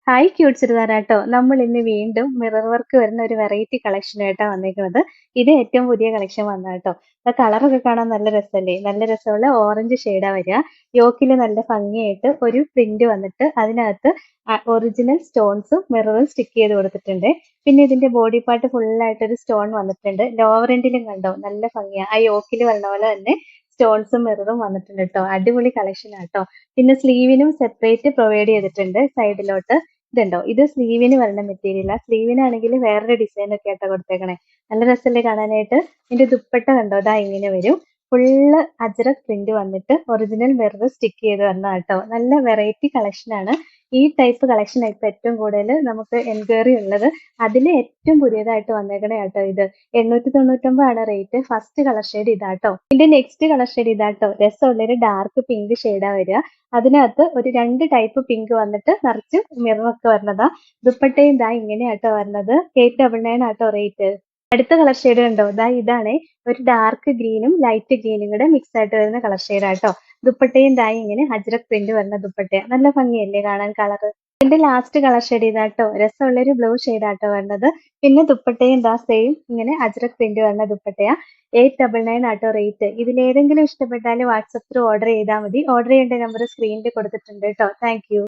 Hi cute ചുരിദാറാട്ടോ. നമ്മൾ ഇന്ന് വീണ്ടും മിറർ വർക്ക് വരുന്ന ഒരു വെറൈറ്റി കളക്ഷനായിട്ടാ വന്നേക്കുന്നത്. ഇത് ഏറ്റവും പുതിയ കളക്ഷൻ വന്നതാട്ടോ. കളറൊക്കെ കാണാൻ നല്ല രസല്ലേ? നല്ല രസമുള്ള ഓറഞ്ച് ഷെയ്ഡാ വരിക. യോക്കില് നല്ല ഭംഗിയായിട്ട് ഒരു പ്രിന്റ് വന്നിട്ട് അതിനകത്ത് ഒറിജിനൽ സ്റ്റോൺസും മിററും സ്റ്റിക്ക് ചെയ്ത് കൊടുത്തിട്ടുണ്ട്. പിന്നെ ഇതിന്റെ ബോഡി പാർട്ട് ഫുള്ളായിട്ട് ഒരു സ്റ്റോൺ വന്നിട്ടുണ്ട്. ലോവർ എൻഡിലും കണ്ടോ നല്ല ഭംഗിയാ. ആ യോക്കില് വന്ന പോലെ തന്നെ സ്റ്റോൺസും മിററും വന്നിട്ടുണ്ട് ട്ടോ. അടിപൊളി കളക്ഷൻ ആട്ടോ. പിന്നെ സ്ലീവിനും സെപ്പറേറ്റ് പ്രൊവൈഡ് ചെയ്തിട്ടുണ്ട് സൈഡിലോട്ട്. ഇതുണ്ടോ ഇത് സ്ലീവിന് വരുന്ന മെറ്റീരിയലാ. സ്ലീവിനാണെങ്കിൽ വേറൊരു ഡിസൈൻ ഒക്കെ ആട്ടോ കൊടുത്തേക്കണേ. നല്ല രസമല്ലേ കാണാനായിട്ട്. ഇതിന്റെ ദുപ്പട്ട കണ്ടോ ദാ ഇങ്ങനെ വരും. ഫുള്ള് അജ്രക് പ്രിന്റ് വന്നിട്ട് ഒറിജിനൽ മിറർ സ്റ്റിക്ക് ചെയ്ത് വന്നതാട്ടോ. നല്ല വെറൈറ്റി കളക്ഷൻ ആണ്. ഈ ടൈപ്പ് കളക്ഷൻ ഇപ്പൊ ഏറ്റവും കൂടുതൽ നമുക്ക് എൻക്വയറി ഉള്ളത്. അതിൽ ഏറ്റവും പുതിയതായിട്ട് വന്നേക്കണേ ആട്ടോ ഇത്. 899 ആണ് റേറ്റ്. ഫസ്റ്റ് കളർ ഷെയ്ഡ് ഇതാട്ടോ. ഇതിന്റെ നെക്സ്റ്റ് കളർ ഷെയ്ഡ് ഇതാട്ടോ. രസമുള്ളൊരു ഡാർക്ക് പിങ്ക് ഷെയ്ഡാ വരിക. അതിനകത്ത് ഒരു 2 ടൈപ്പ് പിങ്ക് വന്നിട്ട് നിറച്ച് മിററൊക്കെ വരുന്നതാ. ദുപ്പട്ടയും ദാ ഇങ്ങനെയാട്ടോ വരുന്നത്. 899 ആട്ടോ റേറ്റ്. അടുത്ത കളർ ഷെയ്ഡ് കണ്ടോ ദാ ഇതാണേ. ഒരു ഡാർക്ക് ഗ്രീനും ലൈറ്റ് ഗ്രീനും കൂടെ മിക്സ് ആയിട്ട് വരുന്ന കളർ ഷെയ്ഡാട്ടോ. ദുപ്പട്ടയും ദാ ഇങ്ങനെ അജ്രക് പ്രിന്റ് വരുന്ന ദുപ്പട്ടയാ. നല്ല ഭംഗിയല്ലേ കാണാൻ കളറ്. ഇതിന്റെ ലാസ്റ്റ് കളർ ഷെയ്ഡ് ഇതാട്ടോ. രസമുള്ളൊരു ബ്ലൂ ഷെയ്ഡാട്ടോ വരുന്നത്. പിന്നെ ദുപ്പട്ടയും ദാ സെയിം ഇങ്ങനെ അജ്രക് പ്രിന്റ് വരുന്ന ദുപ്പട്ടയാ. 899 ആട്ടോ റേറ്റ്. ഇതിലേതെങ്കിലും ഇഷ്ടപ്പെട്ടാൽ വാട്സപ്പ് ത്രൂ ഓർഡർ ചെയ്താൽ മതി. ഓർഡർ ചെയ്യേണ്ട നമ്പർ സ്ക്രീനിൽ കൊടുത്തിട്ടുണ്ട് കേട്ടോ. Thank you.